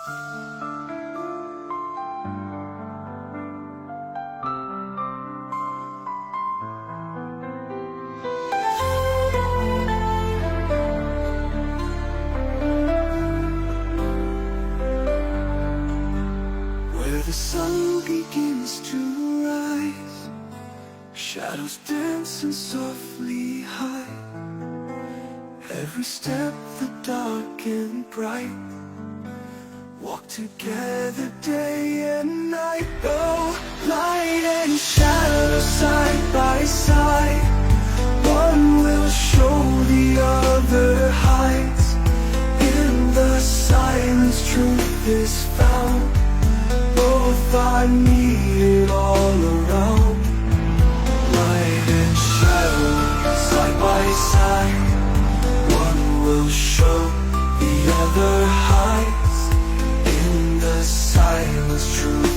Where the sun begins to rise, shadows dancing softly high. Every step the dark and bright, walk together day and night. Oh, light and shadow side by side, one will show the other hides. In the silence truth is found, both are needed all around. Light and shadow side by side, one will show, the other hides. In the silence truth